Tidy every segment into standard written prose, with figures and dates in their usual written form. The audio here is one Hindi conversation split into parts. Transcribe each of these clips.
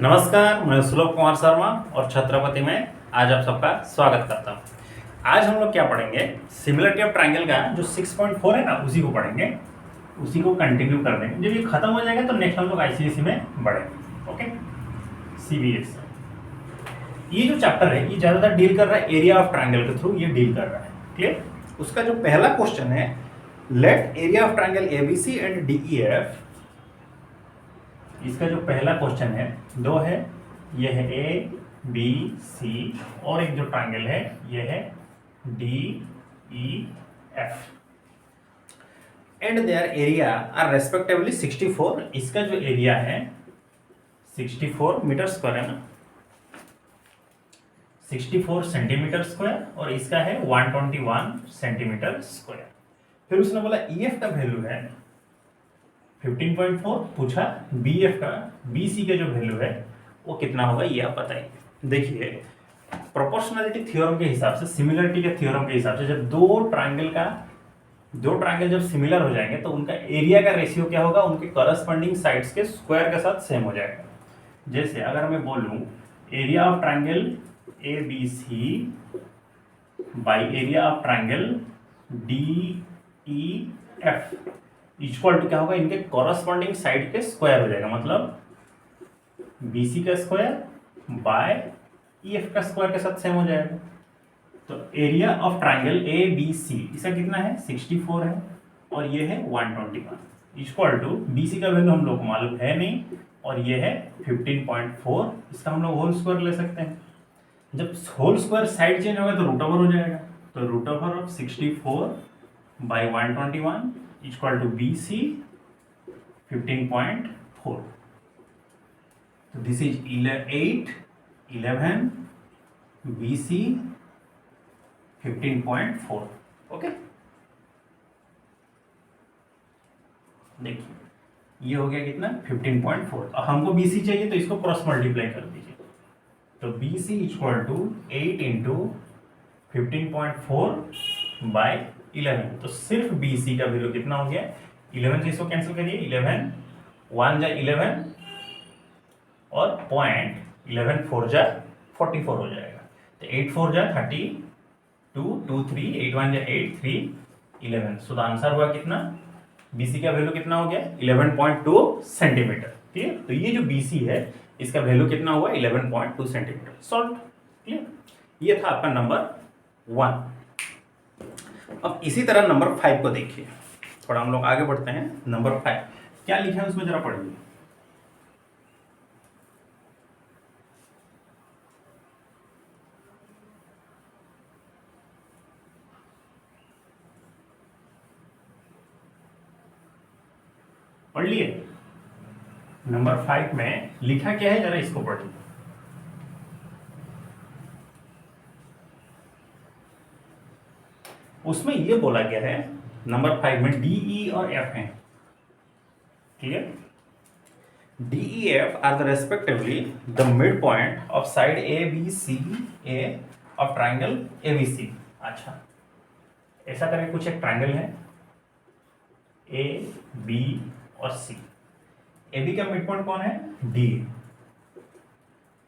नमस्कार, मैं सुलभ कुमार शर्मा और छत्रपति में आज आप सबका स्वागत करता हूँ। आज हम लोग क्या पढ़ेंगे, सिमिलरिटी ऑफ ट्रायंगल का जो 6.4 है ना, उसी को पढ़ेंगे, उसी को कंटिन्यू कर देंगे। जब ये खत्म हो जाएगा तो नेक्स्ट हम लोग आईसीएसई में बढ़ेंगे। Okay, CBSE. ये जो चैप्टर है ये ज़्यादातर डील कर रहा है एरिया ऑफ ट्रायंगल के थ्रू, ये डील कर रहा है। क्लियर? उसका जो पहला क्वेश्चन है, let area of triangle ABC and DEF. इसका जो पहला क्वेश्चन है, दो है, ये है ए बी सी, और एक जो ट्रायंगल है ये है D E F, and their area are respectively 64। इसका जो एरिया है 64 मीटर स्क्वायर है ना, 64 सेंटीमीटर स्क्वायर, और इसका है 121 सेंटीमीटर स्क्वायर। फिर उसने बोला ईएफ का वैल्यू है 15.4, पूछा बीएफ का, बीसी का जो वैल्यू है वो कितना होगा, ये आप बताइए। देखिए, प्रोपोर्शनलिटी थ्योरम के हिसाब से, सिमिलरिटी के थ्योरम के हिसाब से, जब दो ट्रायंगल जब सिमिलर हो जाएंगे तो उनका एरिया का रेशियो क्या होगा, उनके करस्पॉन्डिंग साइड्स के स्क्वायर के साथ सेम हो जाएगा। जैसे अगर मैं बोलूं area of triangle A B C by area of triangle D E F equal to क्या होगा, इनके कॉरस्पॉन्डिंग साइड के स्क्वायर हो जाएगा। मतलब BC का स्क्वायर बाय EF का स्क्वायर के साथ सेम हो जाएगा। तो एरिया ऑफ ट्रायंगल ABC इसका कितना है, 64 है, और ये है 121 इक्वल टू BC का वैल्यू हम लोग को मालूम है नहीं, और ये है 15.4। इसका हम लोग होल स्क्वायर ले सकते हैं। जब होल स्क्वायर साइड चेंज होगा तो रूट ओवर हो जाएगा। तो root over of 64 by 121 equal to BC 15.4। तो दिस इज 8 11 BC 15.4। ओके, देखिए ये हो गया कितना, 15.4। अब हमको BC चाहिए तो इसको क्रॉस मल्टीप्लाई कर दीजिए। तो BC equal to 8 into 15.4 by 11। तो सिर्फ BC का वैल्यू कितना हो गया, 11 से इसको कैंसिल करिए, 11 1 जा 11 और पॉइंट 11 4 जा 44 हो जाएगा। तो 8 4 जा 32 2 3 8 1 जा 8 3 11। सो द आंसर हुआ कितना, BC का वैल्यू कितना हो गया, 11.2 सेंटीमीटर। क्लियर? तो ये जो BC है इसका वैल्यू कितना हुआ, 11.2 सेंटीमीटर। सॉल्व। क्लियर? ये था आपका नंबर 1। अब इसी तरह नंबर 5 को देखिए, थोड़ा हम लोग आगे बढ़ते हैं। नंबर 5 क्या लिखा है उसमें जरा पढ़िए। पढ़ लिए? नंबर 5 में लिखा क्या है, जरा इसको पढ़िए। उसमें ये बोला गया है नंबर 5 में DE और F हैं। Clear? DEF are the respectively the midpoint of side ABCA of triangle ABC। अच्छा, ऐसा करके कुछ एक ट्रायंगल है A B और C। AB का मिड पॉइंट कौन है, D,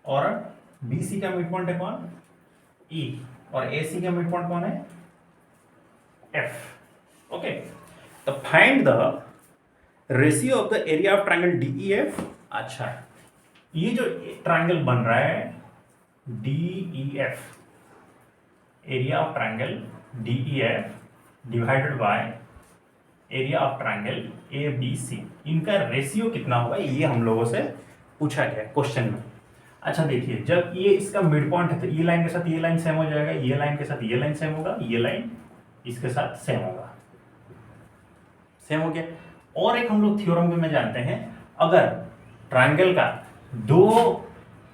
और BC का मिड पॉइंट है कौन, E, और AC का मिड पॉइंट कौन है, F। ओके, तो find the ratio of the area of triangle DEF। अच्छा, ये जो ट्रायंगल बन रहा है DEF, area of triangle DEF divided by area of triangle ABC, इनका रेशियो कितना होगा, ये हम लोगों से पूछा गया क्वेश्चन में। अच्छा देखिए, जब ये इसका मिड पॉइंट है तो ये लाइन के साथ ये लाइन सेम हो जाएगा, ये लाइन के साथ ये लाइन सेम होगा, ये लाइन इसके साथ सेम होगा, सेम हो गया। और एक हम लोग थ्योरम में जानते हैं, अगर ट्रायंगल का दो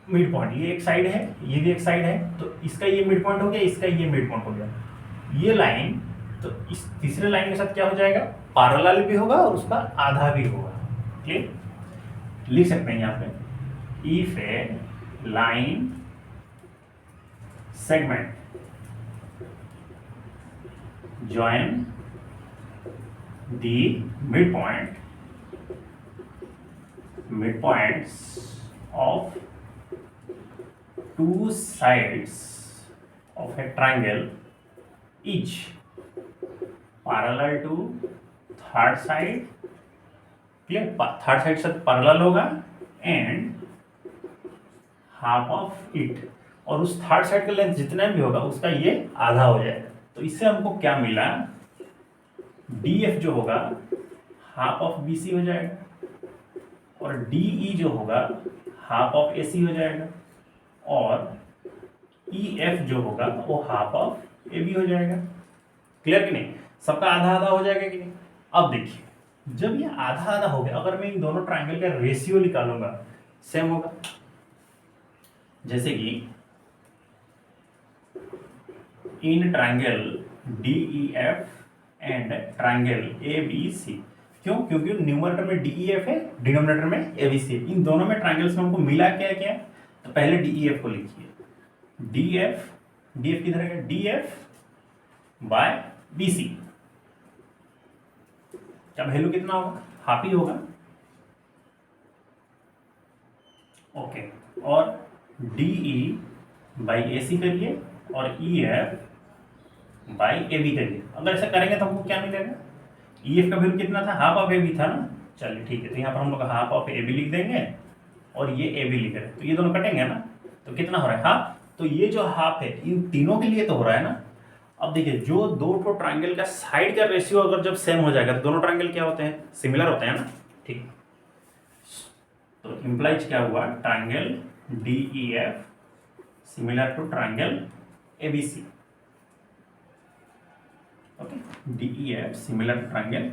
मिड पॉइंट, ये एक साइड है ये भी एक साइड है, तो इसका ये मिड पॉइंट हो गया, इसका ये मिड पॉइंट हो गया, ये लाइन तो इस तीसरे लाइन के साथ क्या हो जाएगा, पैरेलल भी होगा और उसका आधा भी होगा। क्लियर? लिख सकते हैं यहाँ पे, if A line segment join the midpoints of two sides of a triangle each parallel to third side, clear, third side से पैरेलल होगा, एंड हाफ ऑफ इट, और उस थर्ड साइड का लेंथ जितना भी होगा उसका ये आधा हो जाएगा। तो इससे हमको क्या मिला, DF जो होगा हाफ ऑफ BC हो जाएगा, और DE जो होगा हाफ ऑफ AC हो जाएगा, और EF जो होगा वो हाफ ऑफ AB हो जाएगा। क्लियर कि नहीं, सबका आधा आधा हो जाएगा कि नहीं। अब देखिए, जब ये आधा आधा हो गया, अगर मैं इन दोनों ट्राइंगल का रेशियो निकालूंगा सेम होगा। जैसे कि in triangle DEF and triangle ABC, क्यों, क्योंकि न्यूमरेटर में DEF है, डिनोमिनेटर में ABC है। इन दोनों में ट्राइंगल्स में हमको मिला क्या क्या, तो पहले DEF को लिखिए, DF किधर है, DF बाय BC का वैल्यू कितना होगा, हाफ ही होगा। ओके, और DE बाई AC करिए और EF बाई AB करिए। अगर ऐसा करेंगे तो हमको क्या मिलेगा, EF का वैल्यू कितना था, हाफ ऑफ AB था ना। चलिए ठीक है, तो यहाँ पर हम लोग हाफ ऑफ AB लिख देंगे और ये AB लिख रहे हैं, तो ये दोनों कटेंगे ना, तो कितना हो रहा है, हाफ। तो ये जो हाफ है इन तीनों के लिए तो हो रहा है ना। अब देखिए, जो दो ठो ट्राइंगल का साइड का रेशियो अगर जब सेम हो जाएगा तो दोनों ट्राइंगल क्या होते हैं, सिमिलर होते हैं ना। ठीक, तो इंप्लाइज क्या हुआ, triangle DEF similar to triangle ABC। Okay, DEF similar to triangle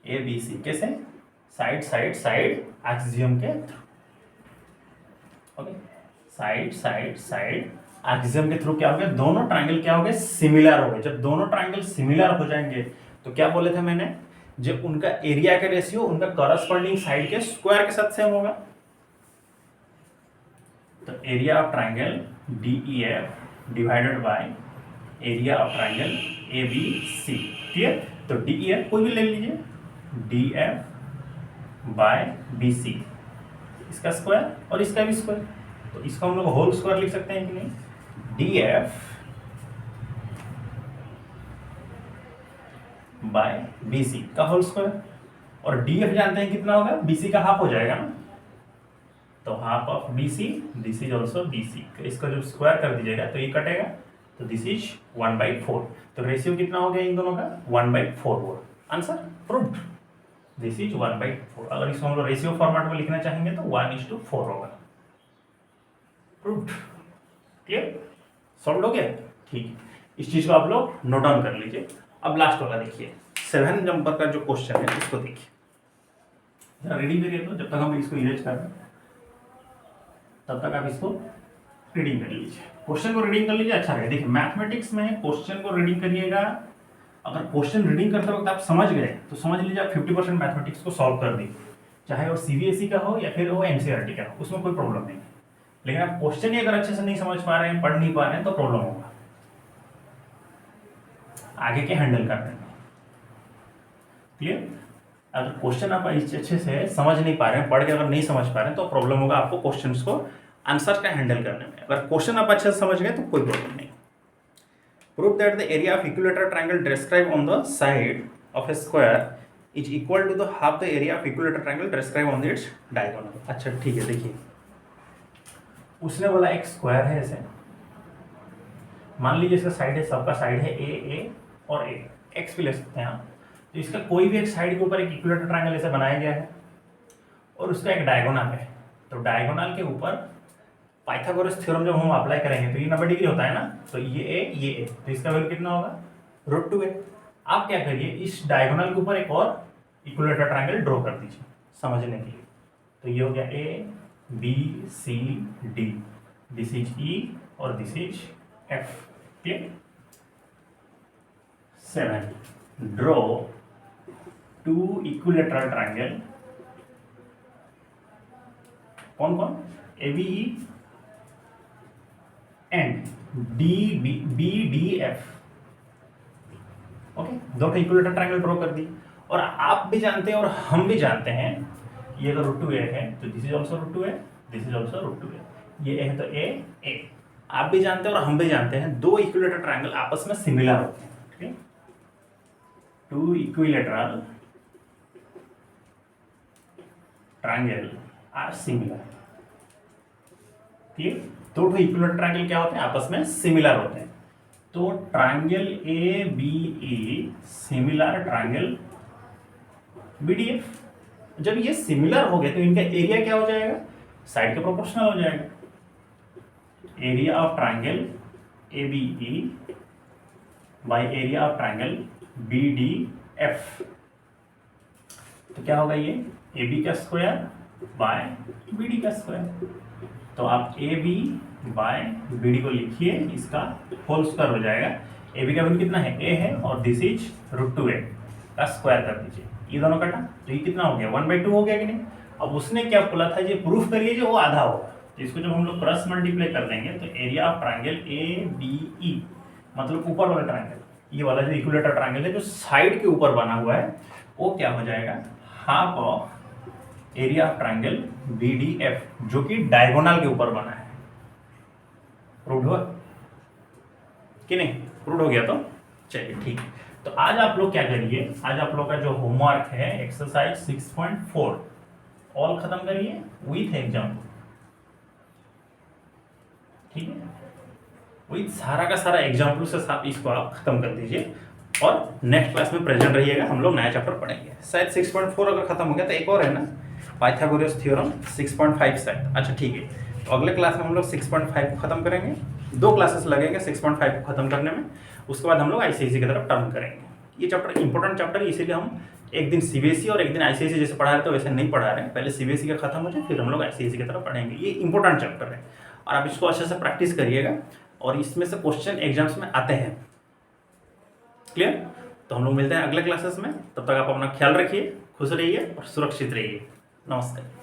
ABC, कैसे, साइड साइड साइड एक्सियम के थ्रू। Okay, side side side axiom के थ्रू क्या हो गया, दोनों ट्राइंगल क्या हो गए, सिमिलर हो गए। जब दोनों ट्राइंगल सिमिलर हो जाएंगे तो क्या बोले थे मैंने, जब उनका एरिया का रेशियो उनका करस्पॉन्डिंग साइड के स्क्वायर के साथ सेम होगा। तो area of triangle DEF divided by area of triangle ABC, clear. तो DEF कोई भी ले लीजिए, DF बाय BC, इसका स्क्वायर और इसका भी स्क्वायर, तो इसको हम लोग होल स्क्वायर लिख सकते हैं कि नहीं, DF बाय BC का होल स्क्वायर, और DF जानते हैं कितना होगा, BC का हाफ हो जाएगा ना, तो half of BC, this is also BC, तो इसका जब स्क्वायर कर दीजिएगा तो ये कटेगा, तो दिस इज 1/4। तो रेशियो कितना हो गया इन दोनों का, 1/4 हुआ। Answer proved, this is 1/4। अगर इसको हम लोग रेशियो फॉर्मेट में लिखना चाहेंगे तो 1:4 होगा। प्रूव्ड, क्लियर, सॉल्व हो गया। ठीक, इस चीज को आप लोग नोट डाउन कर लीजिए। अब लास्ट वाला देखिए, 7 नंबर का जो क्वेश्चन है इसको देखिए, जरा रीडिंग करिए। तो जब तक हम इसको इरेज कर रहे हैं तब तक आप इसको रीडिंग कर लीजिए, क्वेश्चन को रीडिंग कर लीजिए, अच्छा है। देखिए, मैथमेटिक्स में क्वेश्चन को रीडिंग करिएगा। अगर क्वेश्चन रीडिंग करते वक्त आप समझ गए तो समझ लीजिए आप 50% मैथमेटिक्स को सॉल्व कर दी, चाहे वो CBSE का हो या फिर वो NCERT का हो, उसमें कोई प्रॉब्लम नहीं है। लेकिन आप क्वेश्चन ही अगर अच्छे से नहीं समझ पा रहे हैं, पढ़ नहीं पा रहे हैं, तो प्रॉब्लम होगा आगे के हैंडल करने में। क्लियर, अगर क्वेश्चन आप अच्छे से समझ नहीं पा रहे हैं, पढ़ के अगर नहीं समझ पा रहे हैं, तो प्रॉब्लम होगा आपको क्वेश्चंस को आंसर का हैंडल करने में। अगर क्वेश्चन आप अच्छे से समझ गए तो कोई प्रॉब्लम नहीं। Prove that the area of equilateral triangle describe on the side of a square is equal to the half the area of equilateral triangle describe on its diagonal. अच्छा ठीक है, देखिए उसने बोला एक स्क्वायर है, ऐसे मान लीजिए इसका साइड है, सबका साइड है ए और ए, एक्स भी ले सकते हैं आप। तो इसका कोई भी एक साइड के ऊपर एक इक्विलेटरल ट्रायंगल ऐसे बनाया गया है और उसका एक डायगोनल है। तो डायगोनल के ऊपर पाइथागोरस थ्योरम जब हम अप्लाई करेंगे तो ये 90 डिग्री होता है ना, तो ये ए, तो इसका वैल्यू कितना होगा, √2a। आप क्या करिए, इस डायगोनल के ऊपर एक और इक्विलेटरल ट्रायंगल ड्रॉ कर दीजिए समझने के लिए। तो ये हो गया ABCD, दिस इज E और this is F। Clear. 7 draw 2 equilateral triangle, कौन कौन, ABE एंड BDF। ओके, दो इक्विलेटरल ट्रायंगल ड्रॉ कर दी। और आप भी जानते हैं और हम भी जानते हैं, ये अगर √2a है तो this is also √2a this is also root 2a। ये है तो ए। आप भी जानते हैं और हम भी जानते हैं, दो इक्विलेटरल ट्रायंगल आपस में सिमिलर होते हैं। ठीक है, two equilateral triangle are similar. ठीक, दो इक्विलेटरल ट्रायंगल क्या होते हैं, आपस में सिमिलर होते हैं। तो triangle A B E similar triangle B D F. जब ये सिमिलर हो गए तो इनका एरिया क्या हो जाएगा, साइड के प्रोपोर्शनल हो जाएगा। Area of triangle A B E by area of triangle B D F. तो क्या होगा, ये ए बी का स्क्वायर बाय बी डी का स्क्वायर। तो आप A B by B D को लिखिए, इसका होल स्क्वायर हो जाएगा। ए बी का वैल्यू कितना है, ए है, और दिस इज √2a का स्क्वायर कर दीजिए। ये दोनों कटा तो ये कितना हो गया, 1/2 हो गया कि नहीं। अब उसने क्या बोला था, ये प्रूफ करिए जो वो आधा होगा। तो इसको जब हम लोग क्रॉस मल्टीप्लाई कर देंगे तो area of triangle A B E, मतलब ऊपर वाला ट्रायंगल, ये वाला जो इक्विलेटरल ट्रायंगल है जो साइड के ऊपर बना हुआ है, वो क्या हो जाएगा, half of area of triangle B D F, जो कि डायगोनल के ऊपर बना है। प्रूव हुआ कि नहीं, प्रूव हो गया तो चलिए ठीक है। तो आज आप लोग क्या करिए, आज आप लोग का जो होमवर्क है एक्सरसाइज 6.4 ऑल खत्म करिए विथ एग्जाम्पल। ठीक है, वही सारा का सारा एग्जाम्पल से साथ इसको आप खत्म कर दीजिए, और नेक्स्ट क्लास में प्रेजेंट रहिएगा, हम लोग नया चैप्टर पढ़ेंगे। शायद 6.4 अगर खत्म हो गया तो एक और है ना, पाइथागोरस थ्योरम 6.5 शायद। अच्छा ठीक है, तो अगले क्लास में हम लोग 6.5 को खत्म करेंगे। 2 क्लासेस लगेंगे 6.5 को खत्म करने में, उसके बाद हम लोग आईसीएसई की तरफ टर्न करेंगे। ये चैप्टर इंपॉर्टेंट चैप्टर है, इसीलिए हम एक दिन सीबीएसई और एक दिन आईसीएसई जैसे पढ़ा रहे थे वैसे नहीं पढ़ा रहे हैं। पहले सीबीएसई का खत्म हो जाए, फिर हम लोग आईसीएसई की तरफ पढ़ेंगे। ये इंपॉर्टेंट चैप्टर है और आप इसको अच्छे से प्रैक्टिस करिएगा, और इसमें से क्वेश्चन एग्जाम्स में आते हैं। क्लियर? तो हम लोग मिलते हैं अगले क्लासेस में, तब तक आप अपना ख्याल रखिए, खुश रहिए और सुरक्षित रहिए। नमस्कार।